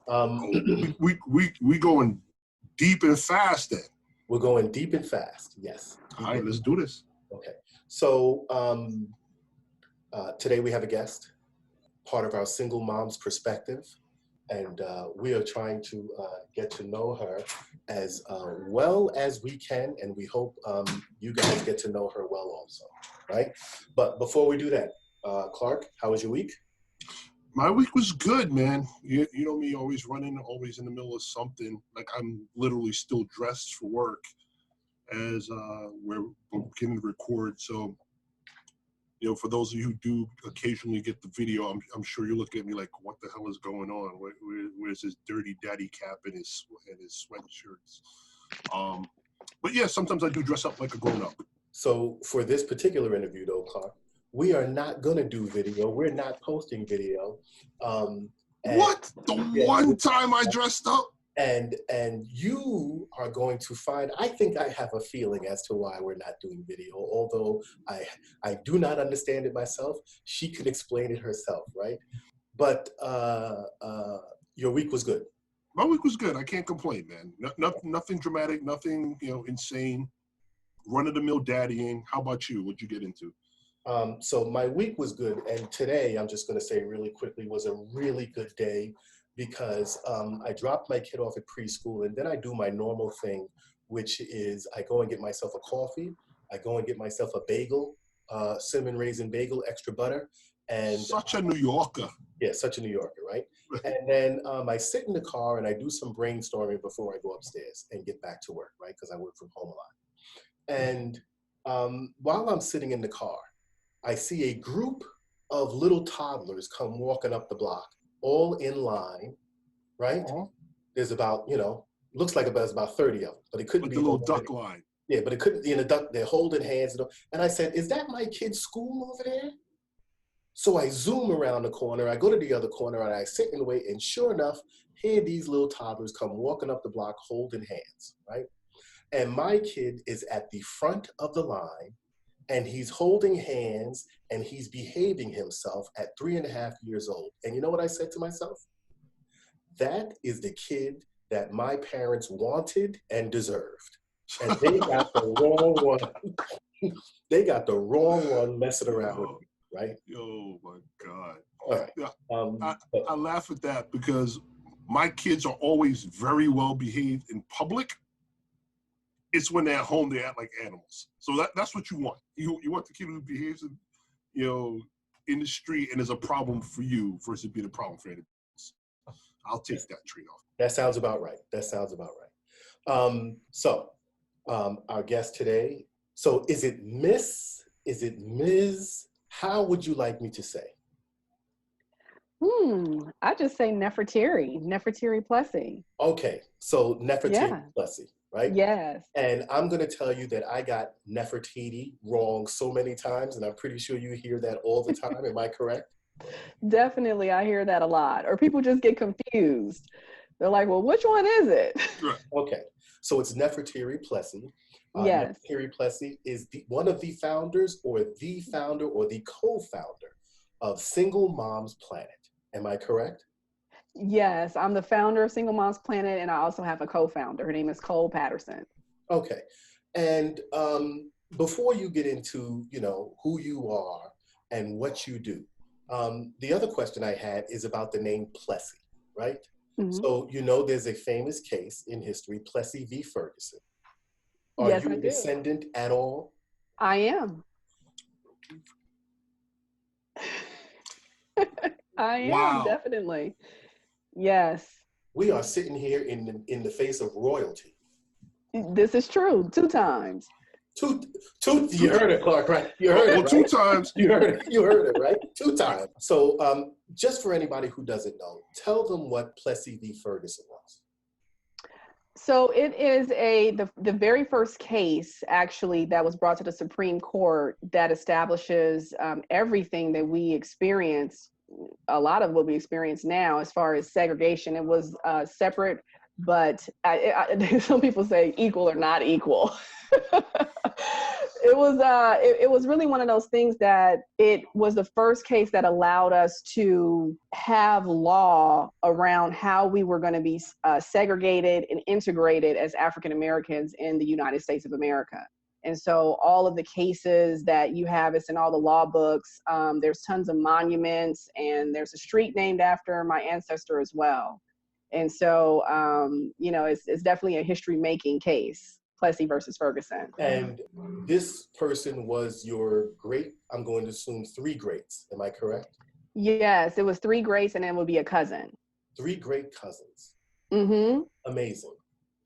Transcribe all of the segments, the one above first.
Oh, we going deep and fast then. We're going deep and fast, yes. All right, let's do this. Okay, so today we have a guest, part of our single mom's perspective, and we are trying to get to know her as well as we can, and we hope you guys get to know her well also, right? But before we do that, Clark, how was your week? My week was good, man. You know me, always running, always in the middle of something. Like I'm literally still dressed for work as we're beginning to record. So, you know, for those of you who do occasionally get the video, I'm sure you're looking at me like, what the hell is going on? Where's his dirty daddy cap and his sweatshirts? But yeah, sometimes I do dress up like a grown-up. So for this particular interview, though, Clark, we are not going to do video. We're not posting video. What? One time I dressed up? And you are going to find, I think I have a feeling as to why we're not doing video, although I do not understand it myself. She could explain it herself, right? But your week was good. My week was good. I can't complain, man. Nothing dramatic, nothing, insane. Run-of-the-mill daddying. How about you? What'd you get into? So my week was good, and today, I'm just going to say really quickly, was a really good day because I dropped my kid off at preschool, and then I do my normal thing, which is I go and get myself a coffee, I go and get myself a bagel, cinnamon raisin bagel, extra butter, and such a New Yorker. Yeah, such a New Yorker, right? And then I sit in the car and I do some brainstorming before I go upstairs and get back to work, right? Because I work from home a lot. And while I'm sitting in the car, I see a group of little toddlers come walking up the block, all in line, right? Uh-huh. There's about, looks like there's about 30 of them, but it couldn't be. The little duck line. Yeah, but it couldn't be in a duck. They're holding hands. And I said, is that my kid's school over there? So I zoom around the corner, I go to the other corner, and I sit and wait, and sure enough, here these little toddlers come walking up the block holding hands, right? And my kid is at the front of the line, and he's holding hands, and he's behaving himself at 3.5 years old. And you know what I said to myself? That is the kid that my parents wanted and deserved. And they got the wrong one. They got the wrong one messing around with me, right? Oh my God. All right. Yeah, I laugh at that because my kids are always very well behaved in public. It's when they're at home, they act like animals. So that's what you want. You want the kid who behaves in the street and is a problem for you versus being a problem for anybody else. I'll take that trade-off. That sounds about right. So our guest today, so is it Miss? Is it Ms.? How would you like me to say? I just say Neferteri Plessy. Okay, so Neferteri Plessy, right? Yes. And I'm going to tell you that I got Nefertiti wrong so many times, and I'm pretty sure you hear that all the time. Am I correct? Definitely, I hear that a lot. Or people just get confused. They're like, well, which one is it? Okay, so it's Neferteri Plessy. Yes. Neferteri Plessy is one of the founders or the founder or the co-founder of Single Moms Planet. Am I correct? Yes, I'm the founder of Single Moms Planet, and I also have a co-founder. Her name is Cole Patterson. Okay, and before you get into who you are and what you do, the other question I had is about the name Plessy, right? Mm-hmm. So there's a famous case in history, Plessy v. Ferguson. Are you a descendant at all? I am. I am, definitely. Yes. We are sitting here in the face of royalty. This is true. 2 times. Two. You heard it, Clark, right? You heard it, right? 2 times. You heard it, right? 2 times. So just for anybody who doesn't know, tell them what Plessy v. Ferguson was. So it is the very first case, actually, that was brought to the Supreme Court that establishes everything that we experience, a lot of what we experience now as far as segregation. It was separate, but some people say equal or not equal. it was really one of those things that it was the first case that allowed us to have law around how we were going to be segregated and integrated as African Americans in the United States of America. And so all of the cases that you have, it's in all the law books. There's tons of monuments, and there's a street named after my ancestor as well. And so, it's definitely a history-making case, Plessy versus Ferguson. And this person was your great, I'm going to assume 3 greats. Am I correct? Yes, it was 3 greats, and then it would be a cousin. 3 great cousins. Mm-hmm. Amazing.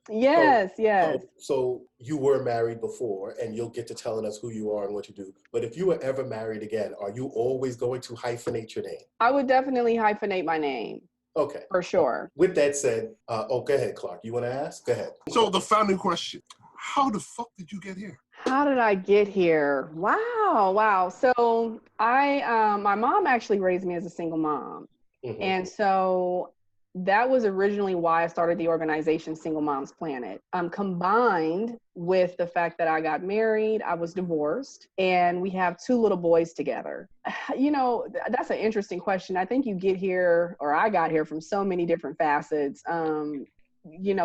Yes, yes. So you were married before, and you'll get to telling us who you are and what you do. But if you were ever married again, are you always going to hyphenate your name? I would definitely hyphenate my name. Okay. For sure. With that said, go ahead, Clark. You want to ask? Go ahead. So the founding question, how the fuck did you get here? How did I get here? Wow. So my mom actually raised me as a single mom. Mm-hmm. And so that was originally why I started the organization Single Moms Planet, combined with the fact that I got married, I was divorced, and we have 2 little boys together. That's an interesting question. I think you get here, or I got here from so many different facets.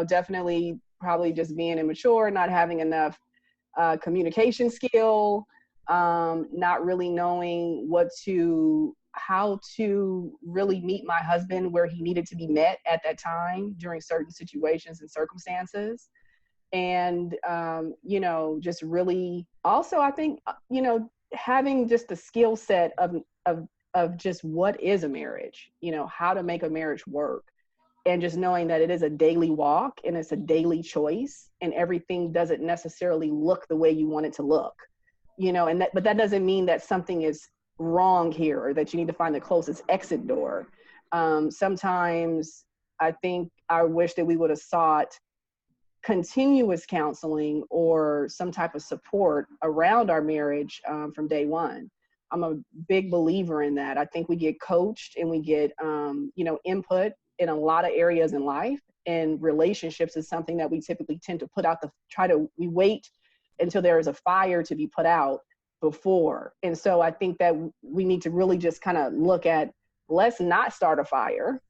Definitely probably just being immature, not having enough communication skill, not really knowing how to really meet my husband where he needed to be met at that time during certain situations and circumstances. And, just really also, I think, having just the skill set of just what is a marriage, how to make a marriage work, and just knowing that it is a daily walk and it's a daily choice, and everything doesn't necessarily look the way you want it to look, but that doesn't mean that something is wrong here or that you need to find the closest exit door. Sometimes I think I wish that we would have sought continuous counseling or some type of support around our marriage from day one. I'm a big believer in that. I think we get coached and we get, input in a lot of areas in life, and relationships is something that we typically tend to put out we wait until there is a fire to be put out before. And so I think that we need to really just kind of look at, let's not start a fire.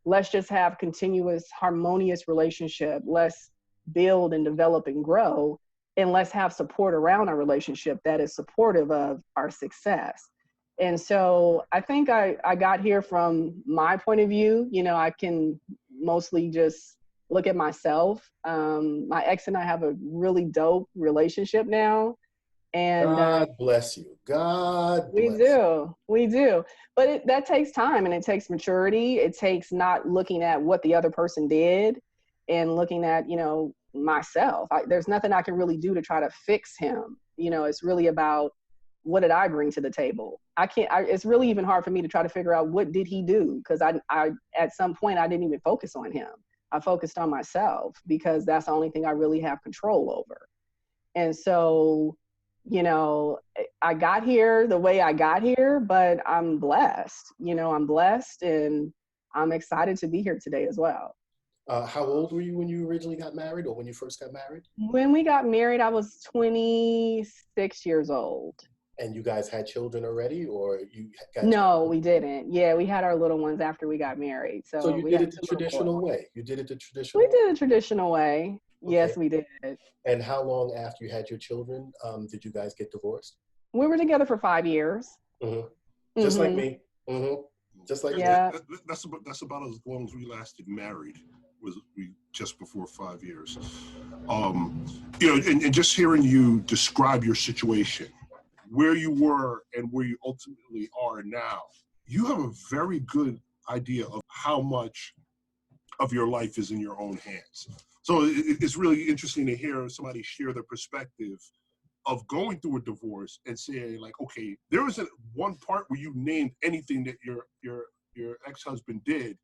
Let's just have continuous, harmonious relationship. Let's build and develop and grow. And let's have support around our relationship that is supportive of our success. And so I think I got here from my point of view. I can mostly just look at myself. My ex and I have a really dope relationship now. And God bless you. God bless you. We do. But that takes time, and it takes maturity. It takes not looking at what the other person did and looking at, myself. There's nothing I can really do to try to fix him. It's really about, what did I bring to the table? It's really even hard for me to try to figure out what did he do? Because I at some point, I didn't even focus on him. I focused on myself because that's the only thing I really have control over. And so, I got here the way I got here, but I'm blessed. I'm blessed, and I'm excited to be here today as well. How old were you when you originally got married, or when you first got married? When we got married, I was 26 years old. And you guys had children already, or you got No, we didn't. Yeah, we had our little ones after we got married. So you did it the traditional way. You did it the traditional way. We did it the traditional way. Okay. Yes, we did. And how long after you had your children did you guys get divorced? We were together for 5 years. Mm-hmm. Just like me. Mm-hmm. Just like me. That's about as long as we lasted married. Was we just before 5 years. And just hearing you describe your situation, where you were and where you ultimately are now, you have a very good idea of how much of your life is in your own hands. So it's really interesting to hear somebody share their perspective of going through a divorce and saying, like, okay, there isn't one part where you named anything that your ex-husband did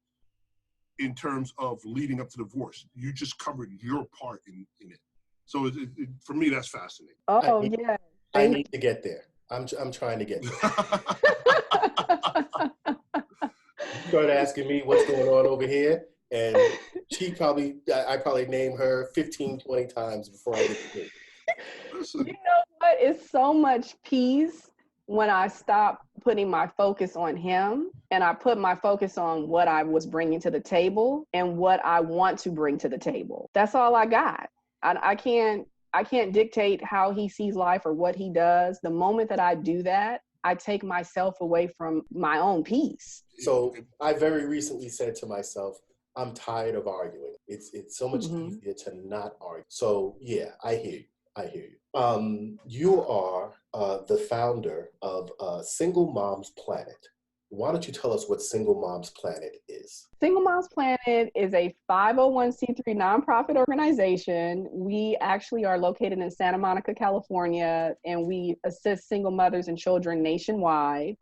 in terms of leading up to divorce. You just covered your part in it. So for me, that's fascinating. Oh, yeah. I need to get there. I'm trying to get there. You start asking me what's going on over here, and I probably name her 15, 20 times before I get to it. You know what? It's so much peace when I stop putting my focus on him and I put my focus on what I was bringing to the table and what I want to bring to the table. That's all I got. I can't dictate how he sees life or what he does. The moment that I do that, I take myself away from my own peace. So I very recently said to myself, I'm tired of arguing. It's so much easier to not argue. So yeah, I hear you. I hear you. You are the founder of Single Moms Planet. Why don't you tell us what Single Moms Planet is? Single Moms Planet is a 501c3 nonprofit organization. We actually are located in Santa Monica, California, and we assist single mothers and children nationwide.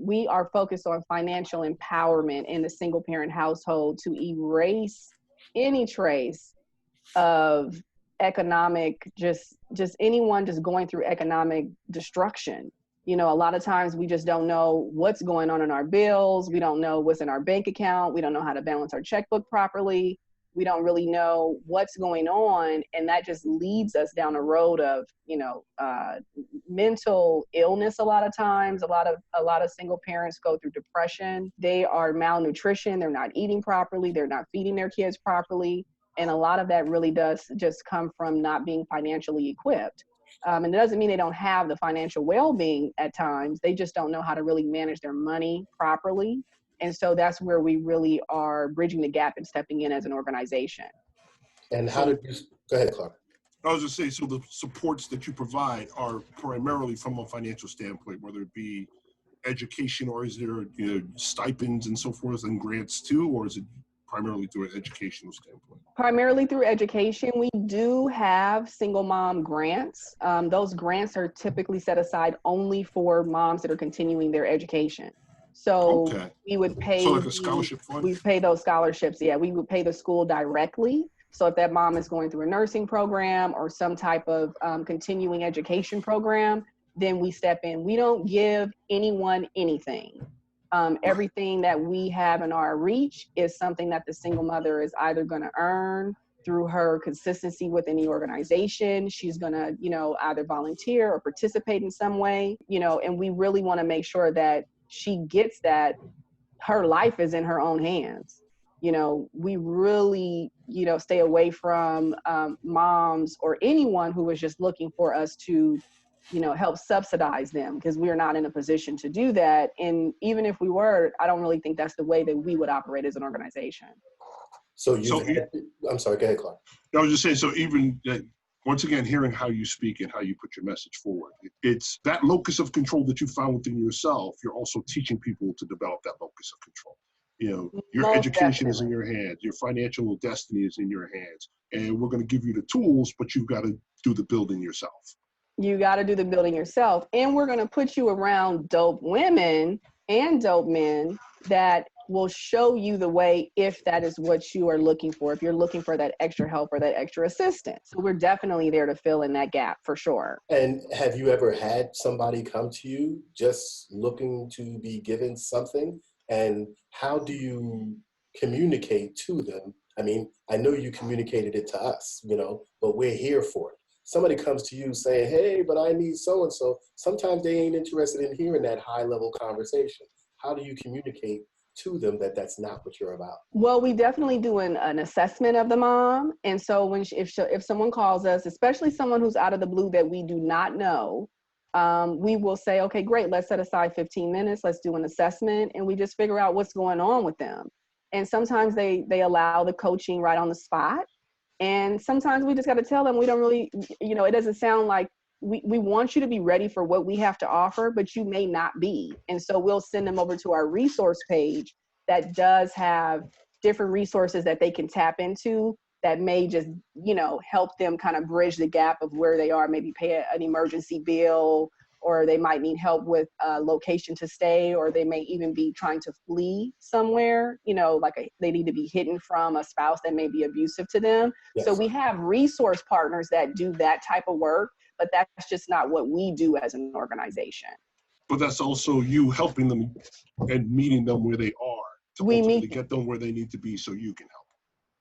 We are focused on financial empowerment in the single parent household to erase any trace of economic, just anyone just going through economic destruction. You know, a lot of times we just don't know what's going on in our bills. We don't know what's in our bank account. We don't know how to balance our checkbook properly. We don't really know what's going on. And that just leads us down a road of, mental illness. A lot of times, a lot of single parents go through depression. They are malnutrition. They're not eating properly. They're not feeding their kids properly. And a lot of that really does just come from not being financially equipped. And it doesn't mean they don't have the financial well-being at times. They just don't know how to really manage their money properly. And so that's where we really are bridging the gap and stepping in as an organization. And how did you, go ahead, Clark. I was just saying, so the supports that you provide are primarily from a financial standpoint, whether it be education, or is there stipends and so forth and grants too, or is it primarily through an educational standpoint? Primarily through education. We do have single mom grants. Those grants are typically set aside only for moms that are continuing their education. So we would pay, so like a scholarship fund? We pay those scholarships. Yeah, we would pay the school directly. So if that mom is going through a nursing program or some type of continuing education program, then we step in. We don't give anyone anything. Everything that we have in our reach is something that the single mother is either going to earn through her consistency within the organization. She's going to, either volunteer or participate in some way, and we really want to make sure that she gets that her life is in her own hands. We really, stay away from moms or anyone who is just looking for us to help subsidize them, because we are not in a position to do that. And even if we were, I don't really think that's the way that we would operate as an organization. I'm sorry, go ahead, Clark. I was just saying, so even once again, hearing how you speak and how you put your message forward, it's that locus of control that you found within yourself. You're also teaching people to develop that locus of control. Your Most education definitely. is in your hands. Your financial destiny is in your hands. And we're going to give you the tools, but you've got to do the building yourself. You got to do the building yourself. And we're going to put you around dope women and dope men that will show you the way if that is what you are looking for, if you're looking for that extra help or that extra assistance. So we're definitely there to fill in that gap for sure. And have you ever had somebody come to you just looking to be given something? And how do you communicate to them? I mean, I know you communicated it to us, but we're here for it. Somebody comes to you saying, hey, but I need so-and-so. Sometimes they ain't interested in hearing that high-level conversation. How do you communicate to them that that's not what you're about? Well, we definitely do an assessment of the mom. And so if someone calls us, especially someone who's out of the blue that we do not know, we will say, okay, great, let's set aside 15 minutes. Let's do an assessment. And we just figure out what's going on with them. And sometimes they allow the coaching right on the spot. And sometimes we just got to tell them we don't really, it doesn't sound like we want you to be ready for what we have to offer, but you may not be. And so we'll send them over to our resource page that does have different resources that they can tap into that may just, help them kind of bridge the gap of where they are, maybe pay an emergency bill, or they might need help with a location to stay, or they may even be trying to flee somewhere, they need to be hidden from a spouse that may be abusive to them. Yes. So we have resource partners that do that type of work, but that's just not what we do as an organization. But that's also you helping them and meeting them where they are to ultimately get them where they need to be so you can help.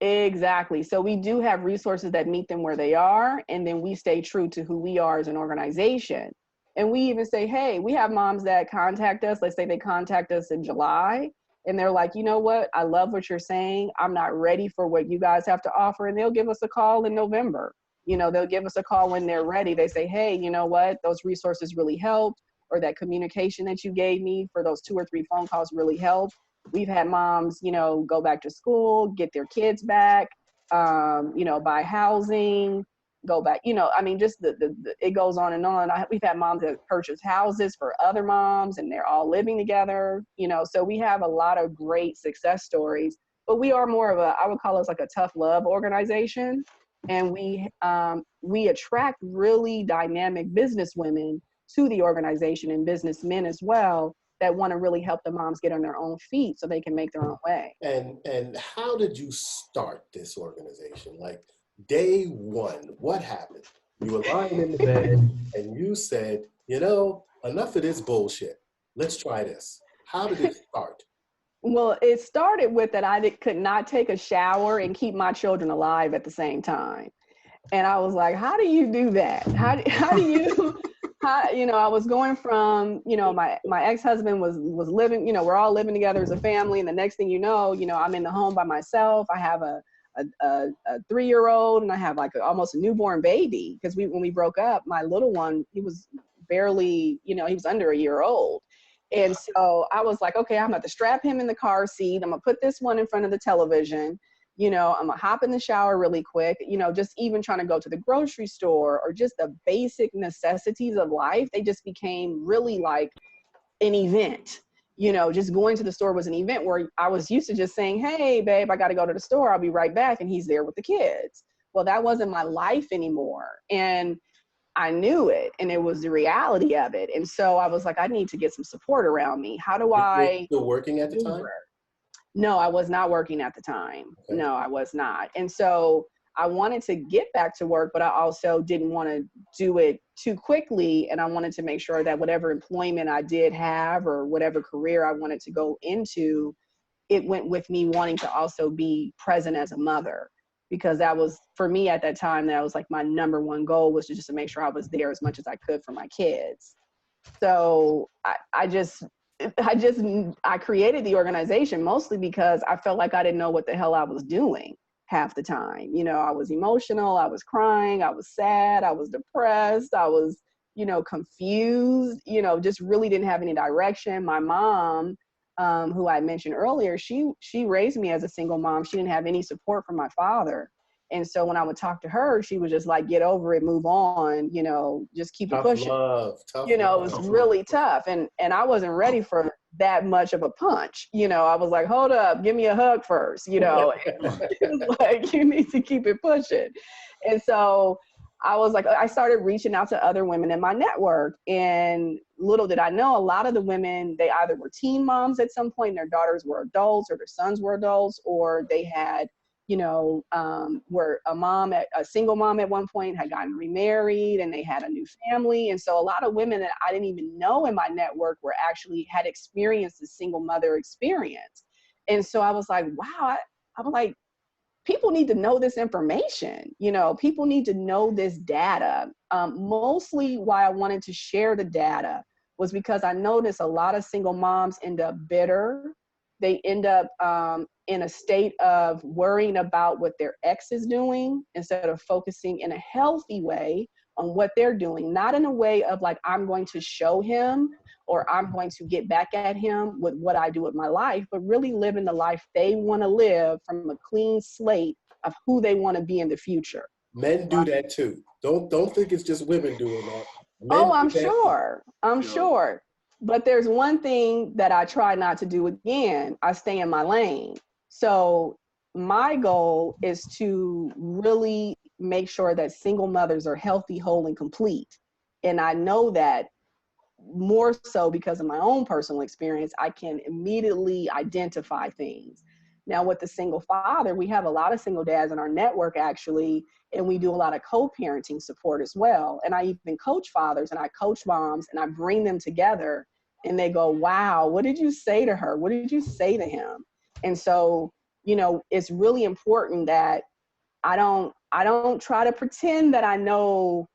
Exactly. So we do have resources that meet them where they are, and then we stay true to who we are as an organization. And we even say, hey, we have moms that contact us. Let's say they contact us in July, and they're like, you know what? I love what you're saying. I'm not ready for what you guys have to offer. And they'll give us a call in November. You know, they'll give us a call when they're ready. They say, hey, you know what? Those resources really helped, or that communication that you gave me for those 2 or 3 phone calls really helped. We've had moms, you know, go back to school, get their kids back, you know, buy housing, go back, you know, I mean, just it goes on and on. We've had moms that purchase houses for other moms, and they're all living together, you know, so we have a lot of great success stories, but we are more of I would call us like a tough love organization. And we attract really dynamic business women to the organization, and businessmen as well, that want to really help the moms get on their own feet so they can make their own way. And how did you start this organization? Like day one, what happened? You were lying in the bed and you said, you know, enough of this bullshit. Let's try this. How did it start? Well, it started with that I could not take a shower and keep my children alive at the same time. And I was like, how do you do that? How do you, you know, I was going from, you know, my ex-husband was living, you know, we're all living together as a family. And the next thing you know, I'm in the home by myself. I have a 3-year-old, and I have like almost a newborn baby. Because when we broke up, my little one, he was barely, you know, he was under a year old. And so I was like, okay, I'm going to strap him in the car seat. I'm going to put this one in front of the television. You know, I'm going to hop in the shower really quick, you know, just even trying to go to the grocery store, or just the basic necessities of life. They just became really like an event. You know, just going to the store was an event, where I was used to just saying, hey, babe, I got to go to the store. I'll be right back. And he's there with the kids. Well, that wasn't my life anymore. And I knew it, and it was the reality of it. And so I was like, I need to get some support around me. How do I? You were still working at the time? No, I was not working at the time. Okay. No, I was not. And so I wanted to get back to work, but I also didn't want to do it too quickly. And I wanted to make sure that whatever employment I did have, or whatever career I wanted to go into, it went with me wanting to also be present as a mother. Because that was, for me at that time, that was like my number one goal, was to just to make sure I was there as much as I could for my kids. So I created the organization mostly because I felt like I didn't know what the hell I was doing half the time. You know, I was emotional, I was crying, I was sad, I was depressed, I was, you know, confused, you know, just really didn't have any direction. My mom, who I mentioned earlier, she raised me as a single mom. She didn't have any support from my father. And so when I would talk to her, she was just like, get over it, move on, you know, just keep it pushing. Tough you know, love. it was really tough. And I wasn't ready for that much of a punch. You know, I was like, hold up, give me a hug first, you know. It was like, you need to keep it pushing. And so I was like, I started reaching out to other women in my network. And little did I know, a lot of the women, they either were teen moms at some point, and their daughters were adults, or their sons were adults, or they had, you know, were a single mom at one point, had gotten remarried, and they had a new family. And so a lot of women that I didn't even know in my network had experienced the single mother experience. And so I was like, wow, I was like, people need to know this information. You know, people need to know this data. Mostly why I wanted to share the data was because I noticed a lot of single moms end up bitter. They end up in a state of worrying about what their ex is doing, instead of focusing in a healthy way on what they're doing. Not in a way of like, I'm going to show him, or I'm going to get back at him with what I do with my life, but really living the life they want to live from a clean slate of who they want to be in the future. Men do that too. Don't think it's just women doing that. Men I'm do that sure. I'm sure. But there's one thing that I try not to do again. I stay in my lane. So my goal is to really make sure that single mothers are healthy, whole, and complete. And I know that more so because of my own personal experience, I can immediately identify things. Now with the single father, we have a lot of single dads in our network actually, and we do a lot of co-parenting support as well. And I even coach fathers, and I coach moms, and I bring them together, and they go, wow, what did you say to her? What did you say to him? And so it's really important that I don't try to pretend that I know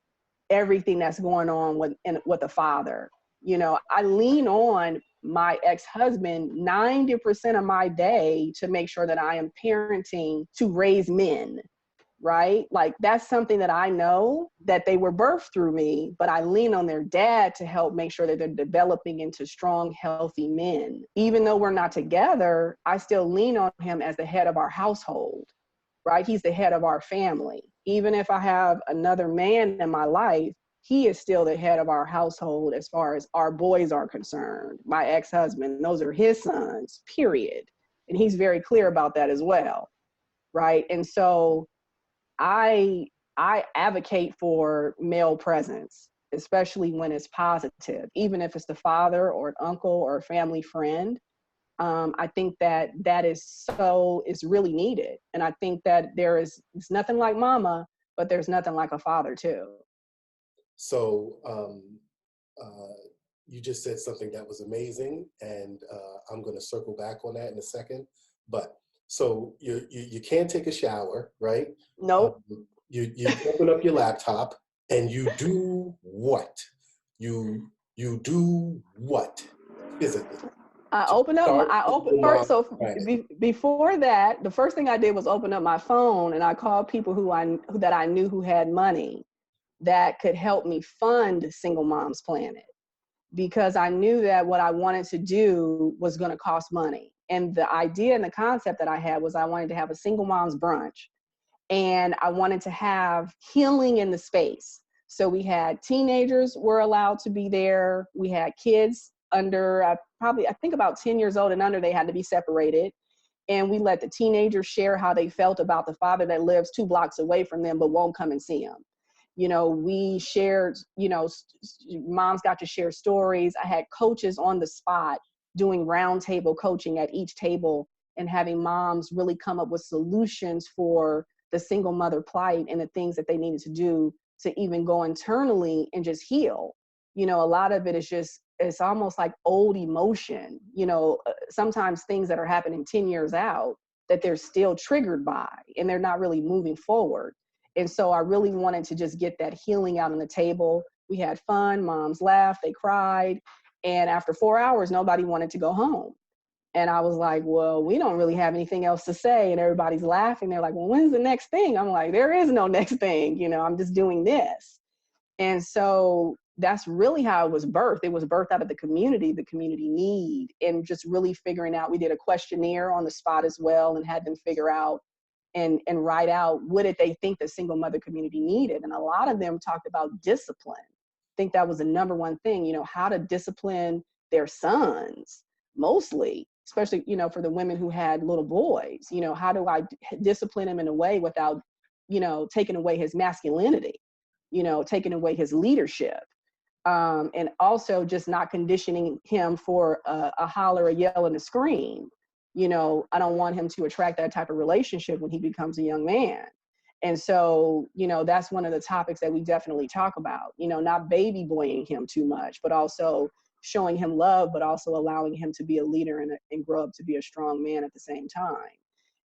everything that's going on with the father. I lean on my ex-husband 90% of my day to make sure that I am parenting to raise men, right? Like that's something that I know that they were birthed through me, but I lean on their dad to help make sure that they're developing into strong, healthy men. Even though we're not together, I still lean on him as the head of our household, right? He's the head of our family. Even if I have another man in my life, he is still the head of our household as far as our boys are concerned. My ex-husband, those are his sons, period. And he's very clear about that as well, right? And so I advocate for male presence, especially when it's positive, even if it's the father or an uncle or a family friend. I think that is really needed. And I think that it's nothing like mama, but there's nothing like a father too. So you just said something that was amazing, and I'm going to circle back on that in a second. But so you can't take a shower, right? Nope. You open up your laptop and you do what? You do what physically? Before that, the first thing I did was open up my phone and I called people that I knew who had money that could help me fund Single Moms Planet, because I knew that what I wanted to do was going to cost money. And the idea and the concept that I had was I wanted to have a single mom's brunch, and I wanted to have healing in the space. So we had teenagers were allowed to be there. We had kids under I think about 10 years old and under, they had to be separated. And we let the teenagers share how they felt about the father that lives 2 blocks away from them but won't come and see them. We shared, moms got to share stories. I had coaches on the spot doing roundtable coaching at each table and having moms really come up with solutions for the single mother plight and the things that they needed to do to even go internally and just heal. A lot of it is it's almost like old emotion, sometimes things that are happening 10 years out that they're still triggered by and they're not really moving forward. And so I really wanted to just get that healing out on the table. We had fun, moms laughed, they cried. And after 4 hours, nobody wanted to go home. And I was like, well, we don't really have anything else to say. And everybody's laughing. They're like, well, when's the next thing? I'm like, there is no next thing. I'm just doing this. And so that's really how it was birthed. It was birthed out of the community need, and just really figuring out. We did a questionnaire on the spot as well and had them figure out and write out what did they think the single mother community needed. And a lot of them talked about discipline. I think that was the number one thing, how to discipline their sons, mostly, especially, for the women who had little boys. How do I discipline him in a way without, taking away his masculinity, taking away his leadership. And also just not conditioning him for a holler, a yell, and a scream. I don't want him to attract that type of relationship when he becomes a young man. And so, that's one of the topics that we definitely talk about, not baby boying him too much, but also showing him love, but also allowing him to be a leader and grow up to be a strong man at the same time.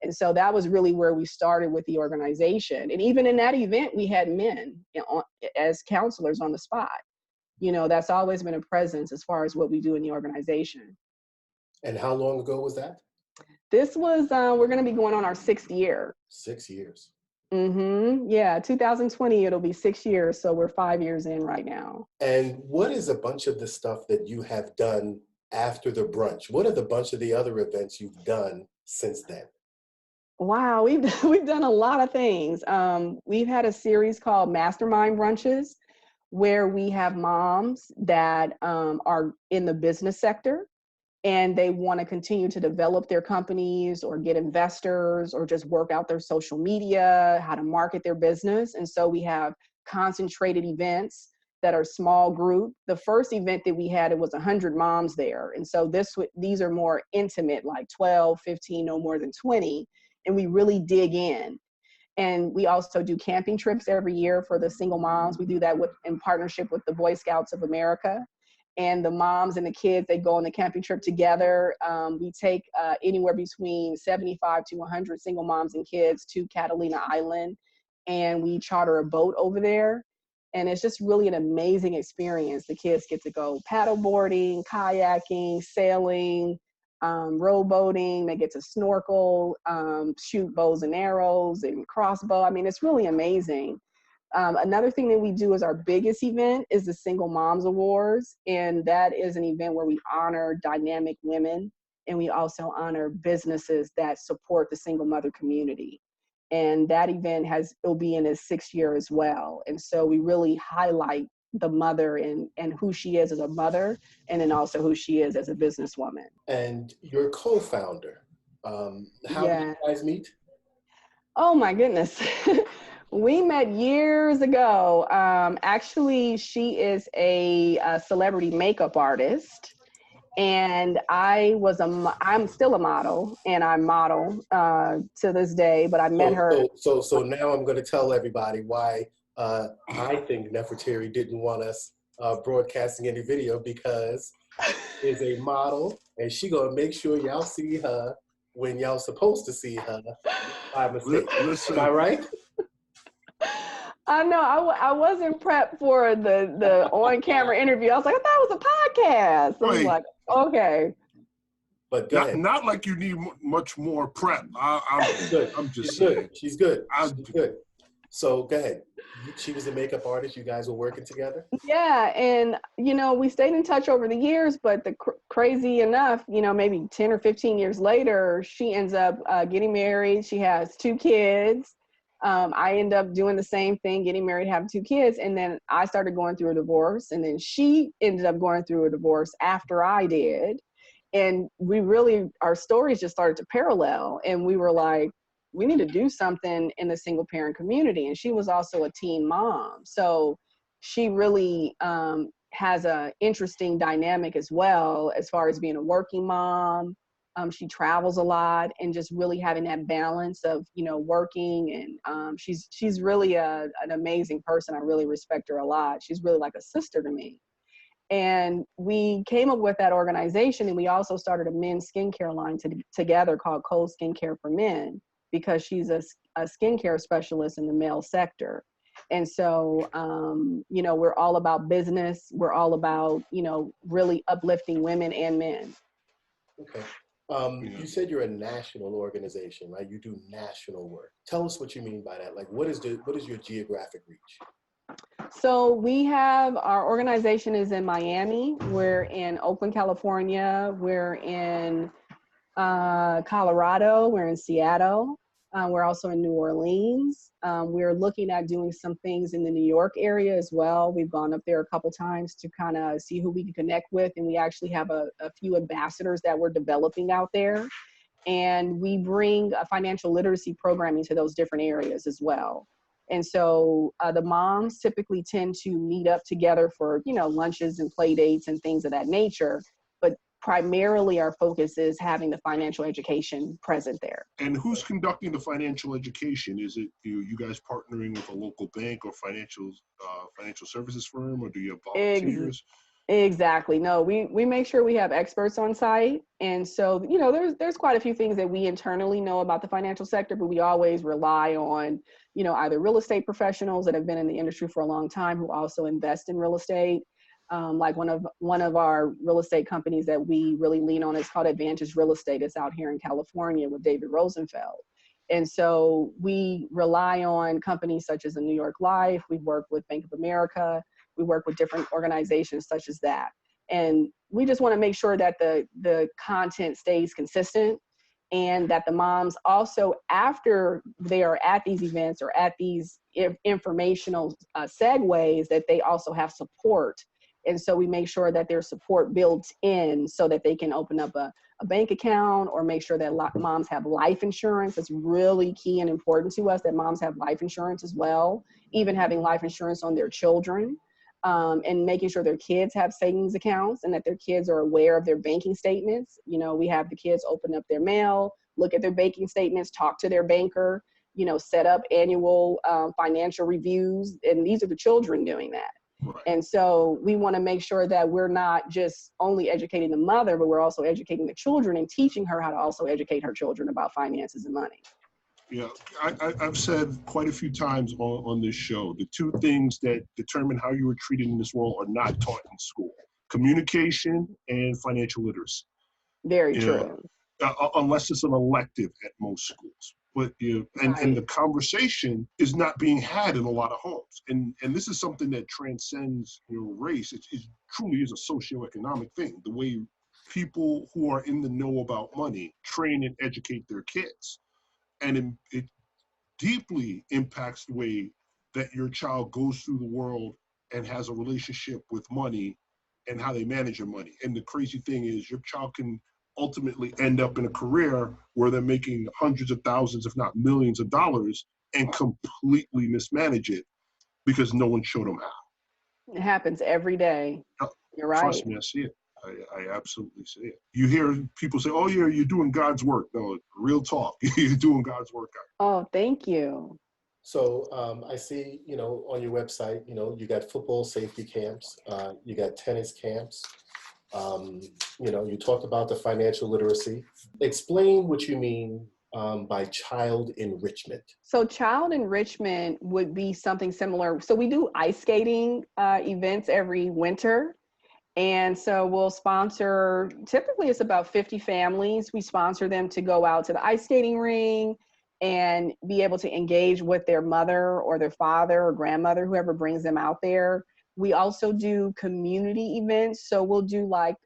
And so that was really where we started with the organization. And even in that event, we had men as counselors on the spot. That's always been a presence as far as what we do in the organization. And how long ago was that? This was, we're going to be going on our 6th year. 6 years. Mm-hmm. Yeah, 2020, it'll be 6 years. So we're 5 years in right now. And what is a bunch of the stuff that you have done after the brunch? What are the bunch of the other events you've done since then? Wow, we've done a lot of things. We've had a series called Mastermind Brunches, where we have moms that are in the business sector and they want to continue to develop their companies or get investors or just work out their social media, how to market their business. And so we have concentrated events that are small group. The first event that we had, it was 100 moms there. And so these are more intimate, like 12, 15, no more than 20. And we really dig in. And we also do camping trips every year for the single moms. We do that in partnership with the Boy Scouts of America. and the moms and the kids, they go on the camping trip together. We take anywhere between 75 to 100 single moms and kids to Catalina Island, and we charter a boat over there. And it's just really an amazing experience. The kids get to go paddle boarding, kayaking, sailing, rowboating. They get to snorkel, shoot bows and arrows and crossbow. I mean, it's really amazing. Another thing that we do as our biggest event is the Single Moms Awards. And that is an event where we honor dynamic women, and we also honor businesses that support the single mother community. And that event will be in its 6th year as well. And so we really highlight the mother and who she is as a mother, and then also who she is as a businesswoman. And your co-founder, how did you guys meet? Oh my goodness. We met years ago. Actually, she is a celebrity makeup artist. And I'm still a model, and I model to this day, but I met her. So now I'm going to tell everybody why I think Neferteri didn't want us broadcasting any video, because she's a model, and she going to make sure y'all see her when y'all supposed to see her by mistake. Am I right? I know. I wasn't prepped for the on-camera interview. I was like, I thought it was a podcast. I was like, okay. But go ahead. Not like you need much more prep. I'm just saying. She's good. She's good. So go ahead. She was a makeup artist. You guys were working together? Yeah. And, we stayed in touch over the years, but crazy enough, maybe 10 or 15 years later, she ends up getting married. She has 2 kids. I end up doing the same thing, getting married, having 2 kids. And then I started going through a divorce, and then she ended up going through a divorce after I did. And our stories just started to parallel. And we were like, we need to do something in the single parent community. And she was also a teen mom. So she really has an interesting dynamic as well, as far as being a working mom. She travels a lot, and just really having that balance of, working. And she's really an amazing person. I really respect her a lot. She's really like a sister to me. And we came up with that organization, and we also started a men's skincare line together called Cold Skincare for Men, because she's a skincare specialist in the male sector. And so, we're all about business. We're all about, really uplifting women and men. Okay. You said you're a national organization, right? You do national work. Tell us what you mean by that. Like, what is your geographic reach? So we have, our organization is in Miami. We're in Oakland, California. We're in Colorado. We're in Seattle. We're also in New Orleans. We're looking at doing some things in the New York area as well. We've gone up there a couple times to kind of see who we can connect with. And we actually have a few ambassadors that we're developing out there. And we bring a financial literacy programming to those different areas as well. And so the moms typically tend to meet up together for, lunches and play dates and things of that nature. But primarily our focus is having the financial education present there. And who's conducting the financial education? Is it you guys partnering with a local bank or financial services firm, or do you have volunteers? Exactly. No, we make sure we have experts on site. And so, there's quite a few things that we internally know about the financial sector, but we always rely on, either real estate professionals that have been in the industry for a long time who also invest in real estate. Like one of our real estate companies that we really lean on is called Advantage Real Estate. It's out here in California with David Rosenfeld. And so we rely on companies such as the New York Life. We work with Bank of America. We work with different organizations such as that. And we just want to make sure that the content stays consistent, and that the moms also, after they are at these events or at these informational segues, that they also have support. And so we make sure that there's support built in so that they can open up a bank account, or make sure that moms have life insurance. It's really key and important to us that moms have life insurance as well, even having life insurance on their children, and making sure their kids have savings accounts and that their kids are aware of their banking statements. We have the kids open up their mail, look at their banking statements, talk to their banker, set up annual financial reviews. And these are the children doing that. Right. And so we want to make sure that we're not just only educating the mother, but we're also educating the children and teaching her how to also educate her children about finances and money. Yeah, I've said quite a few times on this show, the two things that determine how you are treated in this world are not taught in school: communication and financial literacy. Very You know, true. unless it's an elective at most schools. But and the conversation is not being had in a lot of homes, and this is something that transcends race. It truly is a socioeconomic thing. The way people who are in the know about money train and educate their kids, and it deeply impacts the way that your child goes through the world and has a relationship with money and how they manage your money. And the crazy thing is, your child can ultimately end up in a career where they're making hundreds of thousands, if not millions of dollars, and completely mismanage it because no one showed them how. It happens every day. You're right. Trust me, I see it. I absolutely see it. You hear people say, "Oh, yeah, you're doing God's work." No, real talk. You're doing God's work. Oh, thank you. So I see, on your website, you got football safety camps, you got tennis camps. You talked about the financial literacy. Explain what you mean by child enrichment. So child enrichment would be something similar. So we do ice skating events every winter. And so we'll sponsor, typically it's about 50 families. We sponsor them to go out to the ice skating ring and be able to engage with their mother or their father or grandmother, whoever brings them out there. We also do community events. So we'll do like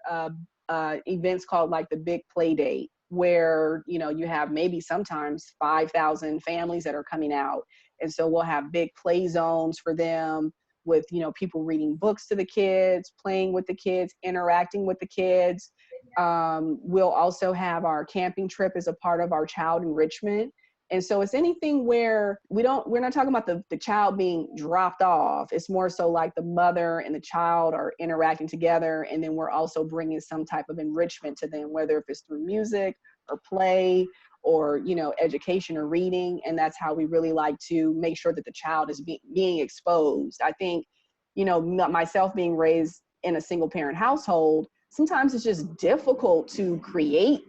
events called like the Big Play Date, where, you have maybe sometimes 5,000 families that are coming out. And so we'll have big play zones for them with, people reading books to the kids, playing with the kids, interacting with the kids. We'll also have our camping trip as a part of our child enrichment. And so it's anything where we're not talking about the child being dropped off. It's more so like the mother and the child are interacting together. And then we're also bringing some type of enrichment to them, whether if it's through music or play or, education or reading. And that's how we really like to make sure that the child is being exposed. I think, myself being raised in a single parent household, sometimes it's just difficult to create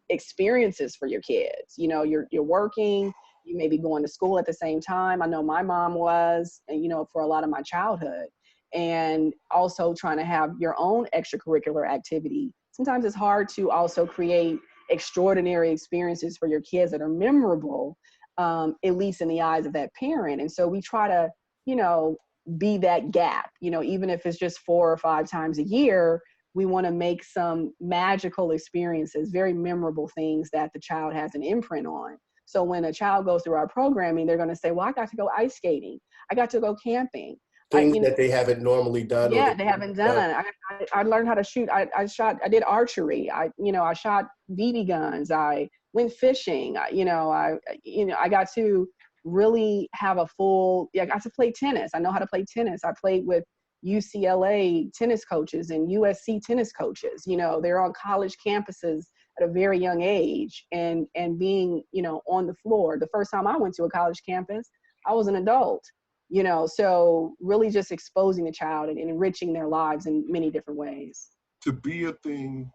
experiences for your kids. You're working, you may be going to school at the same time. I know my mom was, and for a lot of my childhood, and also trying to have your own extracurricular activity. Sometimes it's hard to also create extraordinary experiences for your kids that are memorable, at least in the eyes of that parent. And so we try to, be that gap, even if it's just 4 or 5 times a year. We want to make some magical experiences, very memorable things that the child has an imprint on. So when a child goes through our programming, they're going to say, well, I got to go ice skating. I got to go camping. Things that they haven't normally done. Yeah, they haven't done. I learned how to shoot. I did archery. I shot BB guns. I went fishing. I got to really have I got to play tennis. I know how to play tennis. I played with UCLA tennis coaches and USC tennis coaches. They're on college campuses at a very young age, and being, on the floor. The first time I went to a college campus, I was an adult, so really just exposing the child and enriching their lives in many different ways. To be a thing,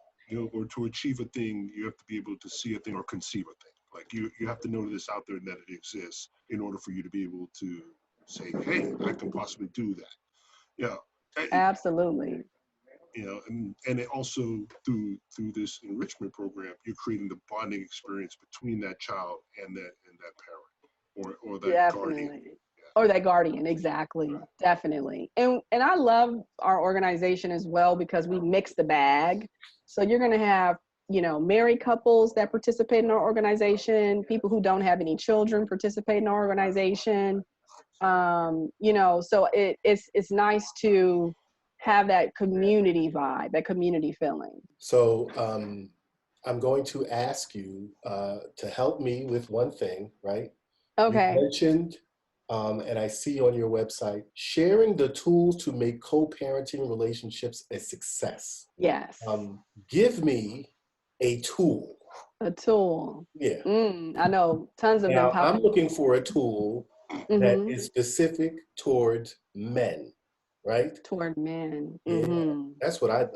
or to achieve a thing, you have to be able to see a thing or conceive a thing. Like you have to know that it's out there and that it exists in order for you to be able to say, hey, I can possibly do that. Yeah. Absolutely. And it also through this enrichment program, you're creating the bonding experience between that child and that parent or that Definitely. guardian. Or that guardian, exactly. Right. Definitely. And I love our organization as well because we mix the bag. So you're going to have, married couples that participate in our organization, people who don't have any children participate in our organization. So it's nice to have that community vibe, that community feeling. So I'm going to ask you to help me with one thing, right? Okay. You mentioned, and I see on your website, sharing the tools to make co-parenting relationships a success. Yes. Give me a tool. A tool. Yeah. I know tons of them. I'm looking for a tool that is specific towards men. right? Toward men. Yeah, Mm-hmm. that's what I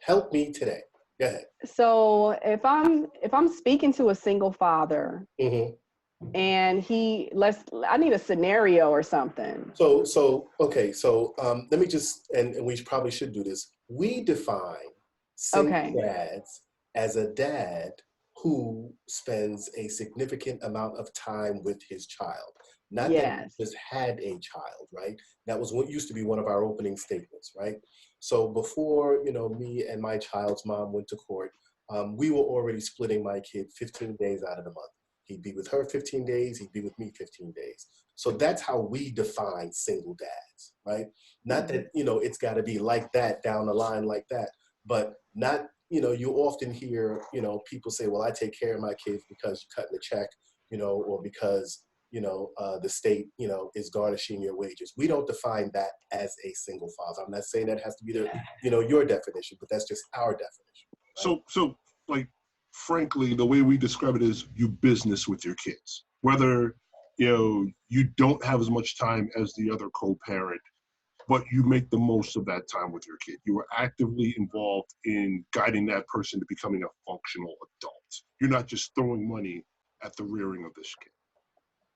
help me today. Go ahead. So if I'm speaking to a single father Mm-hmm. and I need a scenario or something. Okay, so let me just, and we probably should do this. We define single Okay. dads as a dad who spends a significant amount of time with his child. Not that Yes. he just had a child, right? That was what used to be one of our opening statements, right? So before, me and my child's mom went to court, we were already splitting my kid 15 days out of the month. He'd be with her 15 days, he'd be with me 15 days. So that's how we define single dads, right? Not that, it's got to be like that down the line like that, but not, you often hear, people say, well, I take care of my kids because you're cutting the check, or because, the state, is garnishing your wages. We don't define that as a single father. I'm not saying that has to be your definition, but that's just our definition. Right? So like, frankly, the way we describe it is you business with your kids. Whether, you don't have as much time as the other co-parent, but you make the most of that time with your kid. You are actively involved in guiding that person to becoming a functional adult. You're not just throwing money at the rearing of this kid.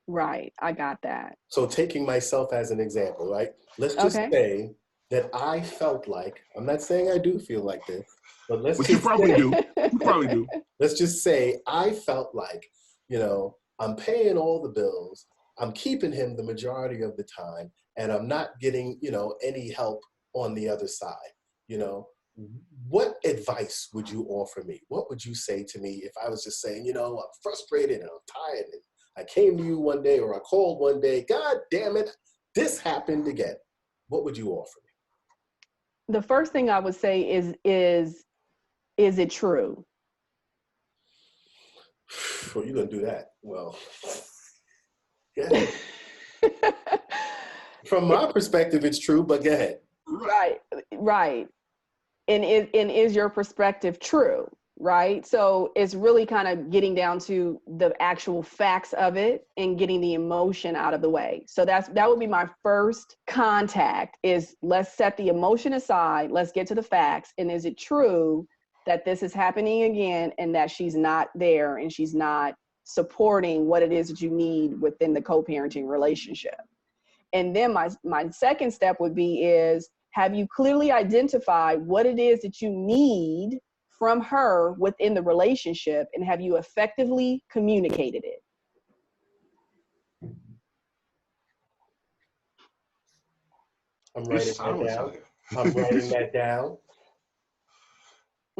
Right. I got that. So taking myself as an example, right? Let's just say that I felt like, I'm not saying I do feel like this, but You probably do. You probably do. Let's just say I felt like, I'm paying all the bills, I'm keeping him the majority of the time, and I'm not getting, any help on the other side. What advice would you offer me? What would you say to me if I was just saying, I'm frustrated and I'm tired and I came to you one day or I called one day, God damn it, this happened again. What would you offer me? The first thing I would say is it true? Well, you're going to do that. Well, yeah. From my perspective, it's true, but go ahead. Right. And is your perspective true? Right. So it's really kind of getting down to the actual facts of it and getting the emotion out of the way. So that would be my first contact is let's set the emotion aside. Let's get to the facts. And is it true that this is happening again and that she's not there and she's not supporting what it is that you need within the co-parenting relationship? And then my second step would be is, have you clearly identified what it is that you need from her within the relationship, and have you effectively communicated it? I'm writing that down.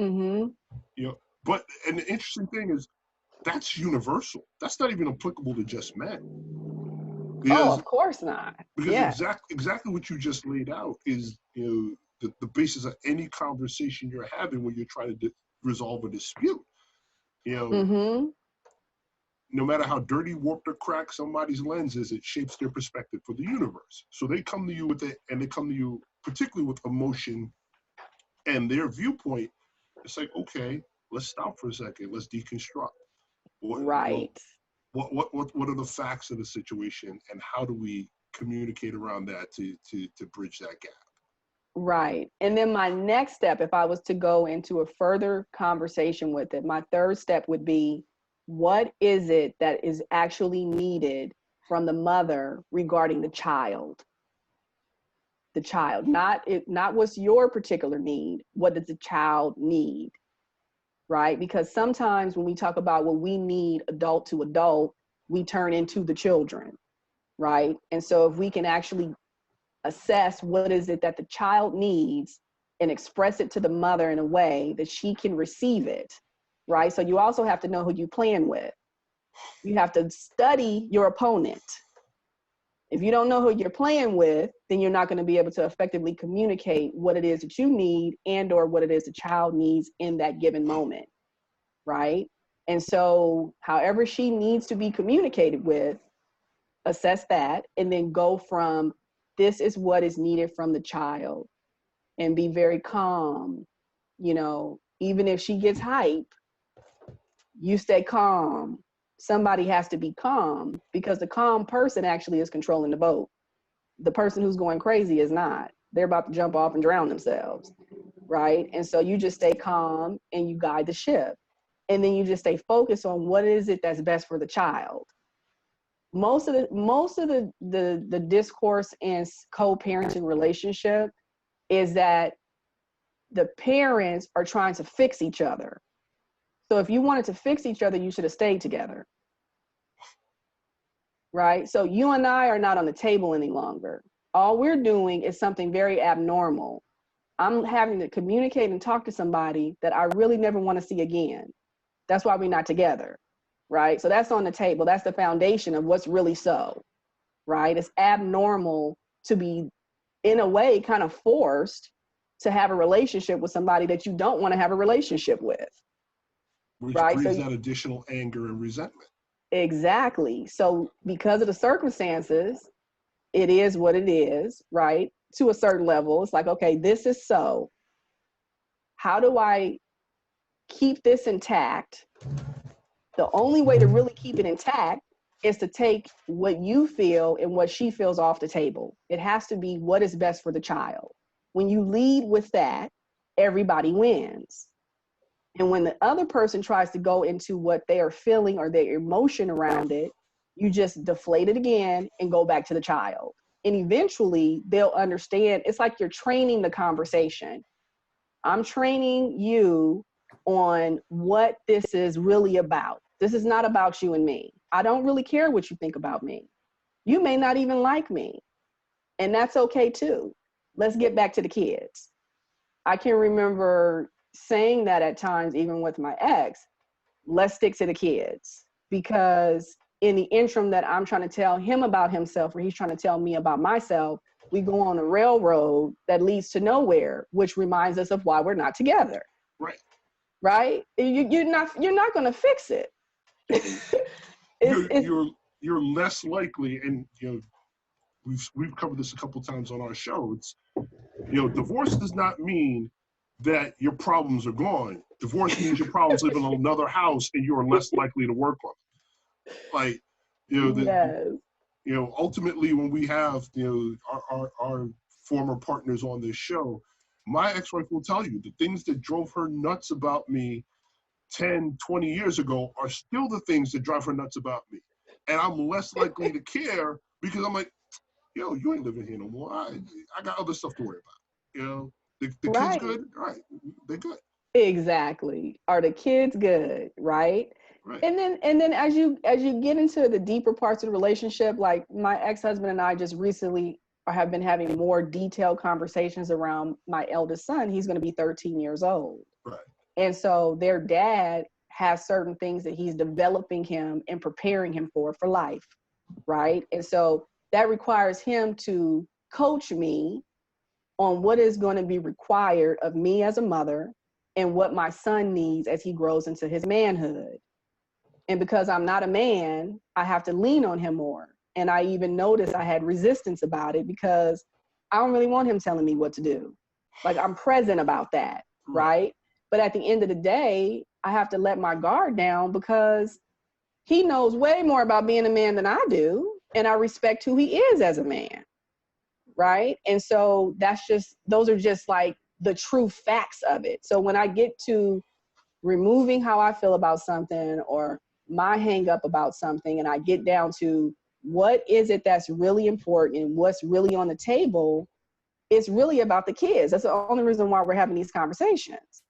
Mm-hmm. But and the interesting thing is that's universal. That's not even applicable to just men. Of course not. Because exactly what you just laid out is the basis of any conversation you're having when you're trying to resolve a dispute. No matter how dirty, warped, or cracked somebody's lens is, it shapes their perspective for the universe. So they come to you with it, and they come to you particularly with emotion and their viewpoint. It's like, okay, let's stop for a second. Let's deconstruct. Right. What are the facts of the situation, and how do we communicate around that to bridge that gap? Right. And then my next step, if I was to go into a further conversation with it, my third step would be, what is it that is actually needed from the mother regarding the child? The child, not what's your particular need. What does the child need? Right? Because sometimes when we talk about what we need adult to adult, we turn into the children. Right? And so if we can actually assess what is it that the child needs and express it to the mother in a way that she can receive it, right? So you also have to know who you playing with. You have to study your opponent. If you don't know who you're playing with, then you're not going to be able to effectively communicate what it is that you need and or what it is the child needs in that given moment, right? And so however she needs to be communicated with, assess that, and then go from this is what is needed from the child, and be very calm. Even if she gets hype, you stay calm. Somebody has to be calm, because the calm person actually is controlling the boat. The person who's going crazy is not. they're about to jump off and drown themselves, right? And so you just stay calm and you guide the ship. And then you just stay focused on what is it that's best for the child. Most of the discourse in co-parenting relationship is that the parents are trying to fix each other. So if you wanted to fix each other, you should have stayed together. Right? So you and I are not on the table any longer. All we're doing is something very abnormal. I'm having to communicate and talk to somebody that I really never want to see again. That's why we're not together. Right? So that's on the table. That's the foundation of what's really so. Right? It's abnormal to be, in a way, kind of forced to have a relationship with somebody that you don't want to have a relationship with. Which right? breeds So that additional anger and resentment. exactly. So because of the circumstances, it is what it is, right? To a certain level, it's like, okay, this is so. How do I keep this intact? The only way to really keep it intact is to take what you feel and what she feels off the table. It has to be what is best for the child. When you lead with that, everybody wins. And when the other person tries to go into what they are feeling or their emotion around it, you just deflate it again and go back to the child. And eventually they'll understand. It's like you're training the conversation. I'm training you on what this is really about. This is not about you and me. I don't really care what you think about me. You may not even like me. And that's okay too. Let's get back to the kids. I can remember saying that at times, even with my ex, let's stick to the kids. Because in the interim that I'm trying to tell him about himself, or he's trying to tell me about myself, we go on a railroad that leads to nowhere, which reminds us of why we're not together. Right. Right? You're not going to fix it. You're less likely, and we've covered this a couple times on our show. It's divorce does not mean that your problems are gone. Divorce means your problems live in another house and you're less likely to work on them. Like, yes. Ultimately when we have, our former partners on this show, my ex-wife will tell you the things that drove her nuts about me 10, 20 years ago are still the things that drive her nuts about me. And I'm less likely to care because I'm like, you ain't living here no more. I got other stuff to worry about. The right. kids good? All right, they're good. Exactly. Are the kids good? Right. Right. And then as you get into the deeper parts of the relationship, like my ex-husband and I just recently have been having more detailed conversations around my eldest son. He's going to be 13 years old. Right. And so their dad has certain things that he's developing him and preparing him for life. Right. And so that requires him to coach me on what is going to be required of me as a mother and what my son needs as he grows into his manhood. And because I'm not a man, I have to lean on him more. And I even noticed I had resistance about it because I don't really want him telling me what to do. Like, I'm present about that, right? But at the end of the day, I have to let my guard down because he knows way more about being a man than I do. And I respect who he is as a man, right? And so those are just like the true facts of it. So when I get to removing how I feel about something or my hang up about something, and I get down to what is it that's really important and what's really on the table, it's really about the kids. That's the only reason why we're having these conversations,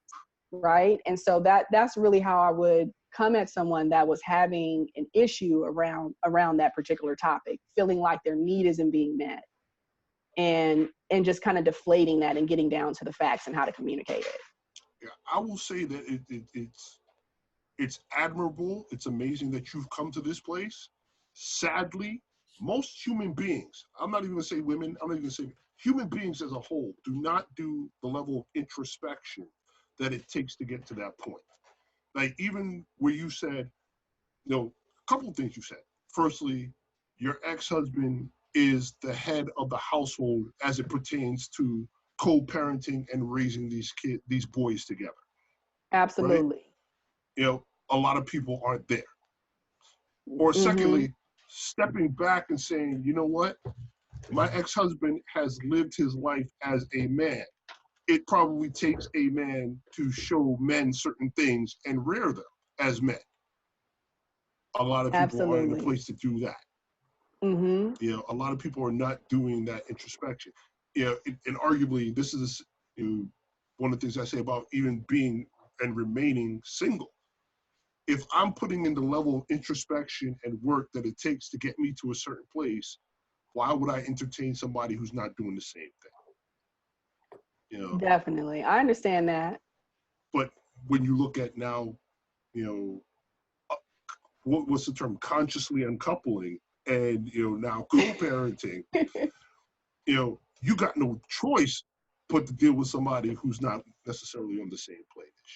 right? And so that's really how I would come at someone that was having an issue around that particular topic, feeling like their need isn't being met, and just kind of deflating that and getting down to the facts and how to communicate it. Yeah, I will say that it's admirable. It's amazing that you've come to this place. Sadly, most human beings, I'm not even going to say women, I'm not even going to say human beings as a whole, do not do the level of introspection that it takes to get to that point. Like, even where you said, a couple of things you said. Firstly, your ex-husband is the head of the household as it pertains to co-parenting and raising these boys together. Absolutely. Right? A lot of people aren't there. Or secondly, stepping back and saying, you know what? My ex-husband has lived his life as a man. It probably takes a man to show men certain things and rear them as men. A lot of people aren't in a Absolutely. place to do that. Mm-hmm. You know, a lot of people are not doing that introspection. You know, and arguably, this is, you know, one of the things I say about even being and remaining single. If I'm putting in the level of introspection and work that it takes to get me to a certain place, why would I entertain somebody who's not doing the same thing? You know, Definitely. I understand that. but when you look at now, you know, what's the term? Consciously uncoupling, and you know, now co-parenting. You know, you got no choice but to deal with somebody who's not necessarily on the same plane as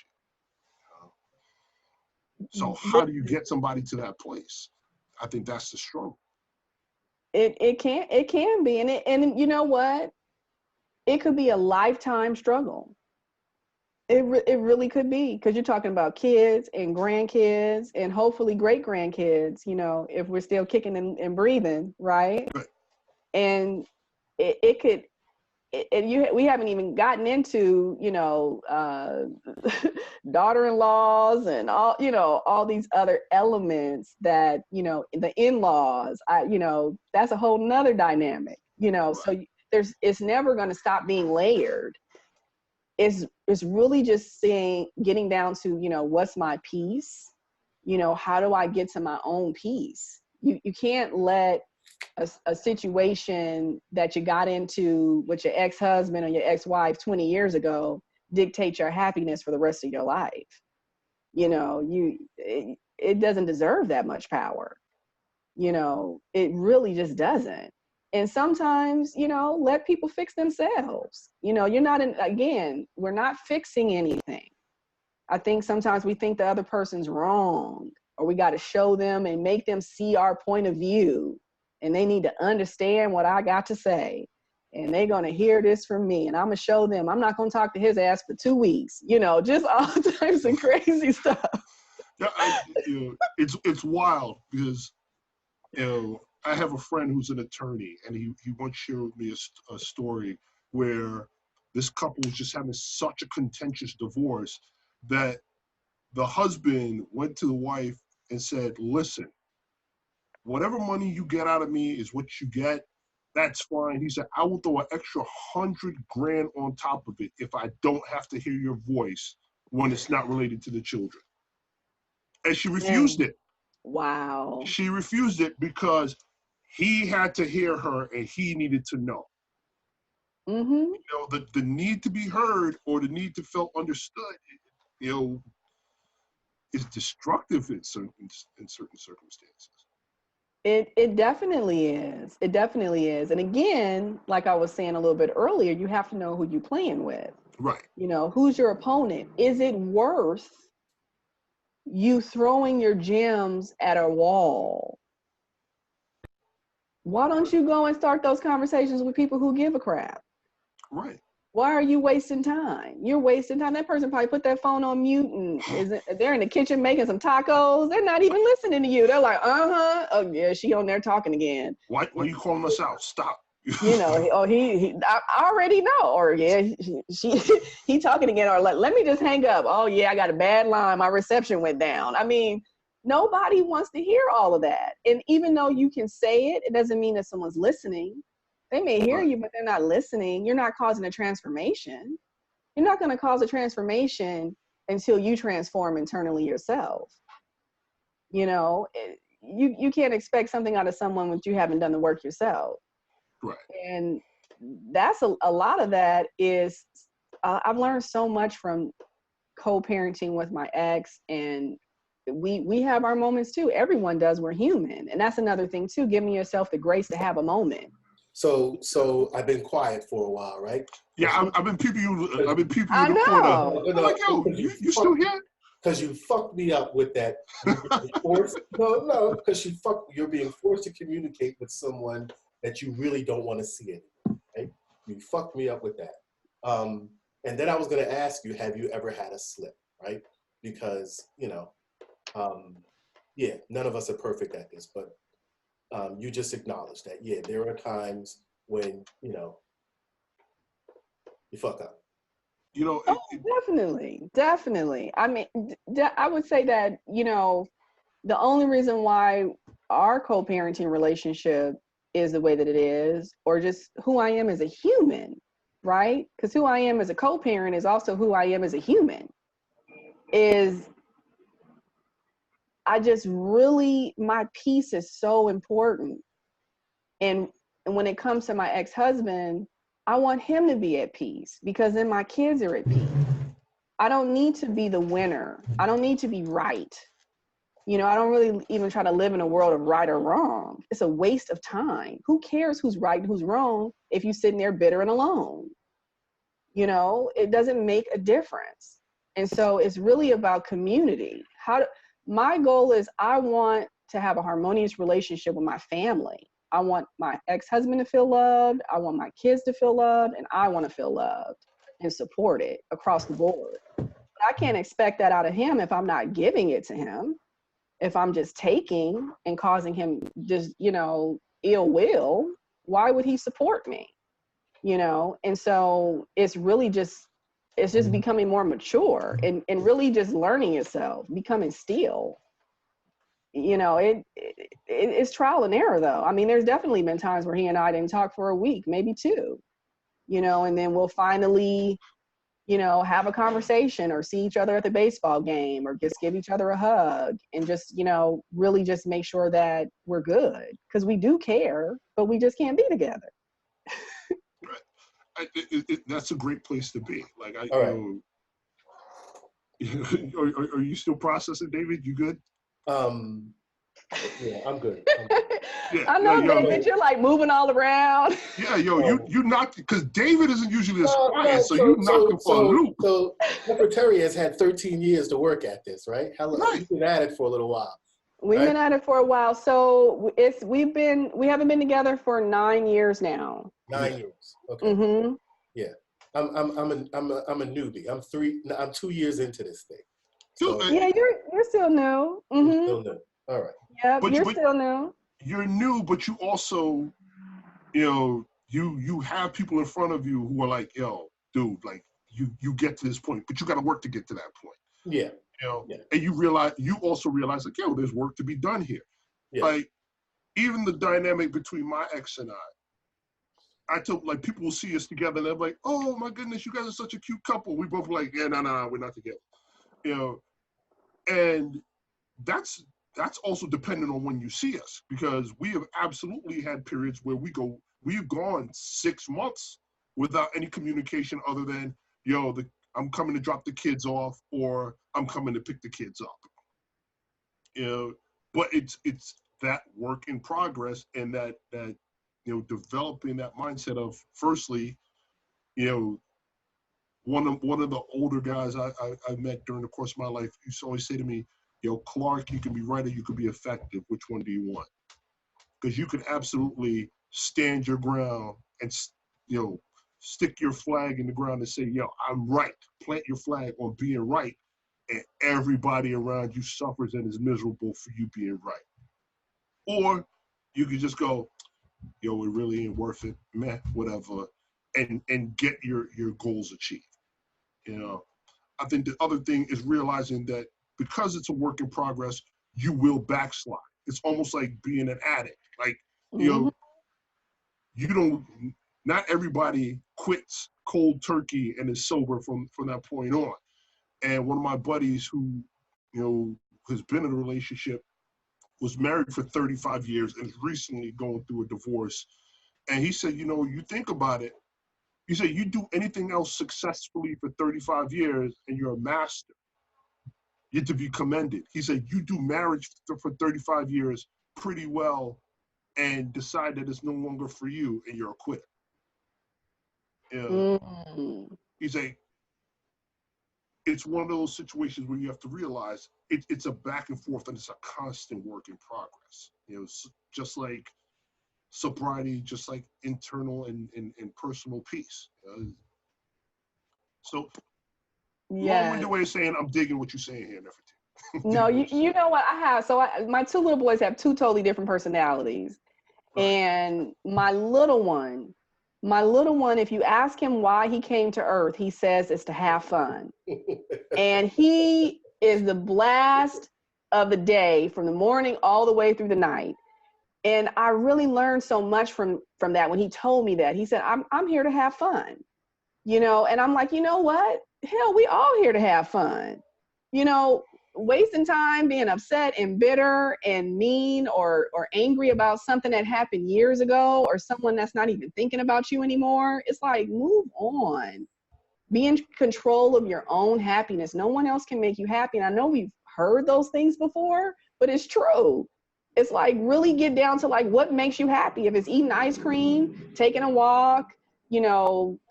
you. So how do you get somebody to that place? I think that's the struggle. It can be, and you know what? It could be a lifetime struggle. It really could be, because you're talking about kids and grandkids and hopefully great grandkids, you know, if we're still kicking and breathing, right? Right. And it could, we haven't even gotten into, you know, daughter-in-laws and all, you know, all these other elements that, you know, the in-laws, you know, that's a whole nother dynamic, you know. Right. So it's never going to stop being layered. It's really just getting down to, you know, what's my peace? You know, how do I get to my own peace? You can't let a situation that you got into with your ex-husband or your ex-wife 20 years ago dictate your happiness for the rest of your life. You know, it doesn't deserve that much power. You know, it really just doesn't. And sometimes, you know, let people fix themselves. You know, we're not fixing anything. I think sometimes we think the other person's wrong, or we got to show them and make them see our point of view. And they need to understand what I got to say. And they're going to hear this from me. And I'm going to show them. I'm not going to talk to his ass for 2 weeks. You know, just all types of crazy stuff. Yeah, you know, it's wild because, you know, I have a friend who's an attorney, and he once shared with me a story where this couple was just having such a contentious divorce that the husband went to the wife and said, listen, whatever money you get out of me is what you get. That's fine. He said, I will throw an extra $100,000 on top of it if I don't have to hear your voice when it's not related to the children. And she refused it. Wow. She refused it because he had to hear her and he needed to know. Mm-hmm. You know, the need to be heard or the need to feel understood, you know, is destructive in certain circumstances. It definitely is. It definitely is. And again, like I was saying a little bit earlier, you have to know who you're playing with. Right. You know, who's your opponent? Is it worth you throwing your gems at a wall? Why don't you go and start those conversations with people who give a crap? Right. Why are you wasting time? You're wasting time. That person probably put that phone on mute and they're in the kitchen making some tacos. They're not even listening to you. They're like, oh yeah, she on there talking again. Why are you calling us out? Stop. You know, I already know. Or yeah, he talking again. Or let me just hang up. Oh yeah, I got a bad line. My reception went down. I mean, nobody wants to hear all of that. And even though you can say it, it doesn't mean that someone's listening. They may hear you, but they're not listening. You're not causing a transformation. You're not going to cause a transformation until you transform internally yourself. You know, you can't expect something out of someone when you haven't done the work yourself. Right. And that's a lot of that is, I've learned so much from co-parenting with my ex, and we have our moments too. Everyone does. We're human. And that's another thing too, giving yourself the grace to have a moment. So I've been quiet for a while, right? Yeah, I've been peeping you. I've been peeping you I in the corner. know. I'm like, yo, you still here? Because you fucked me up with that. Because you're being forced to communicate with someone that you really don't want to see anymore, right? You fucked me up with that. And then I was going to ask you, have you ever had a slip, right? Because, you know, none of us are perfect at this, but you just acknowledged that, yeah, there are times when, you know, you fuck up. You know, Definitely. I mean, I would say that, you know, the only reason why our co-parenting relationship is the way that it is, or just who I am as a human, right? Because who I am as a co-parent is also who I am as a human, is I just really, my peace is so important. And when it comes to my ex-husband, I want him to be at peace because then my kids are at peace. I don't need to be the winner. I don't need to be right. You know, I don't really even try to live in a world of right or wrong. It's a waste of time. Who cares who's right and who's wrong if you're sitting there bitter and alone? You know, it doesn't make a difference. And so it's really about community. My goal is I want to have a harmonious relationship with my family. I want my ex-husband to feel loved. I want my kids to feel loved, and I want to feel loved and supported across the board. But I can't expect that out of him if I'm not giving it to him. If I'm just taking and causing him just, you know, ill will, why would he support me? You know? And so it's just becoming more mature and really just learning yourself, becoming still. You know, it's trial and error though. I mean, there's definitely been times where he and I didn't talk for a week, maybe two, you know, and then we'll finally, you know, have a conversation or see each other at the baseball game or just give each other a hug and just, you know, really just make sure that we're good because we do care, but we just can't be together. That's a great place to be. Like, All right. Are you still processing, David? You good? Yeah, I'm good. Yeah, I know, yo, David, you're like moving all around. Yeah, you knocked it because David isn't usually this quiet, No, so you knocked him for a loop. So Neferteri has had 13 years to work at this, right? Right. We've been at it for a little while. We've been at it for a while. So we haven't been together for 9 years now. 9 years. Okay. Mm-hmm. Yeah. I'm a newbie. I'm 2 years into this thing. So yeah, you're still new. Mm-hmm. still new. All right. Yep, you're still new. You're new, but you also, you know, you have people in front of you who are like, yo, dude, like you get to this point, but you got to work to get to that point. Yeah. You know, and you also realize like, yo, there's work to be done here. Yeah. Like even the dynamic between my ex and I told, like, people will see us together and they're like, oh my goodness, you guys are such a cute couple. We both like, yeah, no, we're not together. You know, and that's also dependent on when you see us, because we have absolutely had periods where we've gone 6 months without any communication other than, yo, I'm coming to drop the kids off or I'm coming to pick the kids up. You know, but it's that work in progress, and that you know, developing that mindset of, firstly, you know, one of the older guys I met during the course of my life used to always say to me, yo, Clark, you can be right or you can be effective. Which one do you want? Because you can absolutely stand your ground and, you know, stick your flag in the ground and say, yo, I'm right. Plant your flag on being right. And everybody around you suffers and is miserable for you being right. Or you could just go, yo, it really ain't worth it, meh, whatever, and get your goals achieved. You know, I think the other thing is realizing that because it's a work in progress, you will backslide. It's almost like being an addict. Like, you know, not everybody quits cold turkey and is sober from that point on. And one of my buddies who, you know, has been in a relationship, was married for 35 years and is recently going through a divorce. And he said, you know, you think about it, he said, you do anything else successfully for 35 years and you're a master. You're to be commended. He said, you do marriage for 35 years pretty well and decide that it's no longer for you and you're a quitter. You know, he said, it's one of those situations where you have to realize it's a back and forth and it's a constant work in progress. You know, just like sobriety, just like internal and personal peace. So, long-winded way of saying I'm digging what you're saying here, Neferteri. No, you know what I have? So my two little boys have two totally different personalities. Right. And my little one My little one, if you ask him why he came to Earth, he says it's to have fun. And he is the blast of the day from the morning all the way through the night. And I really learned so much from that when he told me that. He said, I'm here to have fun. And I'm like, you know what? Hell, we all here to have fun. Wasting time being upset and bitter and mean or angry about something that happened years ago or someone that's not even thinking about you anymore. It's like, move on. Be in control of your own happiness. No one else can make you happy. And I know we've heard those things before, but it's true. It's like really get down to like what makes you happy. If it's eating ice cream, taking a walk,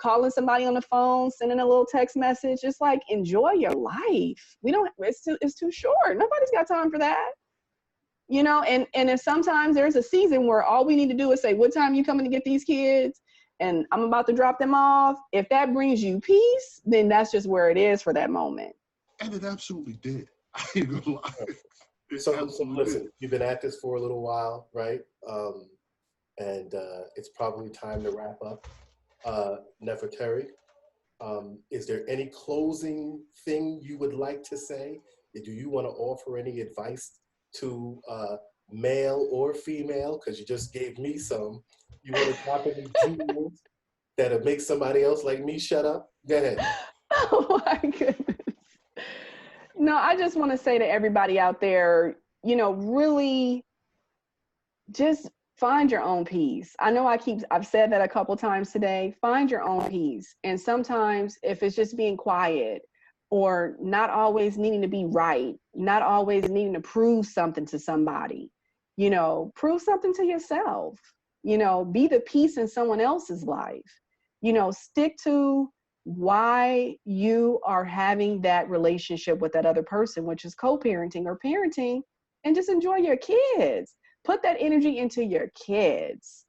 calling somebody on the phone, sending a little text message, just like enjoy your life. It's too short. Nobody's got time for that. And if sometimes there's a season where all we need to do is say, what time are you coming to get these kids? And I'm about to drop them off. If that brings you peace, then that's just where it is for that moment. And it absolutely did. I ain't gonna lie. So listen, you've been at this for a little while, right? And it's probably time to wrap up. Neferteri, is there any closing thing you would like to say? Do you want to offer any advice to male or female? Because you just gave me some. You want to drop any jewels that'll make somebody else like me shut up? Go ahead. Oh my goodness. No, I just want to say to everybody out there, really just find your own peace. I know I've said that a couple times today. Find your own peace. And sometimes if it's just being quiet or not always needing to be right, not always needing to prove something to somebody, prove something to yourself, be the peace in someone else's life, stick to why you are having that relationship with that other person, which is co-parenting or parenting, and just enjoy your kids. Put that energy into your kids.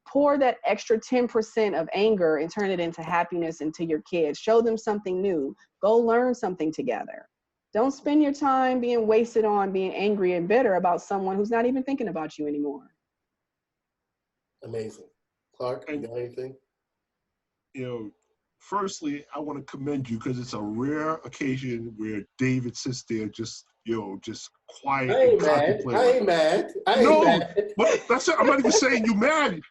Pour that extra 10% of anger and turn it into happiness into your kids. Show them something new. Go learn something together. Don't spend your time being wasted on being angry and bitter about someone who's not even thinking about you anymore. Amazing. Clark, you got anything? Firstly, I want to commend you because it's a rare occasion where David sits there just quiet and contemplating. I ain't mad. But that's it. I'm not even saying you mad.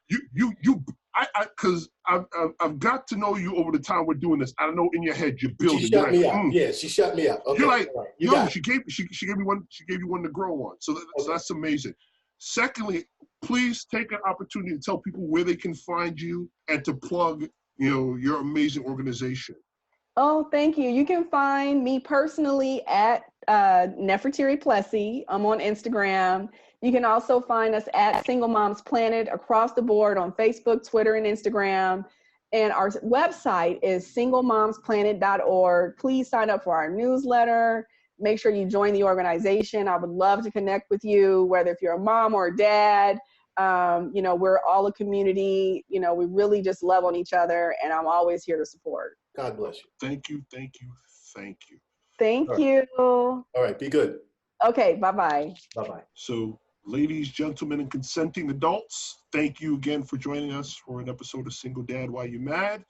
Because I've got to know you over the time we're doing this. I know in your head you're building. She shut me up. Yeah, she shut me up. Okay. You're like, right. She gave you one to grow on. So that's amazing. Secondly, please take an opportunity to tell people where they can find you and to plug your amazing organization. Oh, thank you. You can find me personally at Neferteri Plessy. I'm on Instagram. You can also find us at Single Moms Planet across the board on Facebook, Twitter, and Instagram. And our website is singlemomsplanet.org. Please sign up for our newsletter. Make sure you join the organization. I would love to connect with you, whether if you're a mom or a dad. We're all a community. We really just love on each other, and I'm always here to support. God bless you. Thank you. Thank all you. All right, be good. Okay, bye-bye. Bye-bye. So, ladies, gentlemen, and consenting adults, thank you again for joining us for an episode of Single Dad, Why You Mad?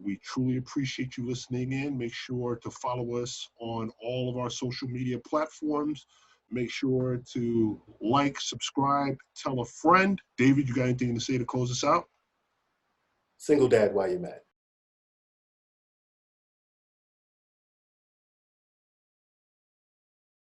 We truly appreciate you listening in. Make sure to follow us on all of our social media platforms. Make sure to like, subscribe, tell a friend. David, you got anything to say to close us out? Single Dad, Why You Mad?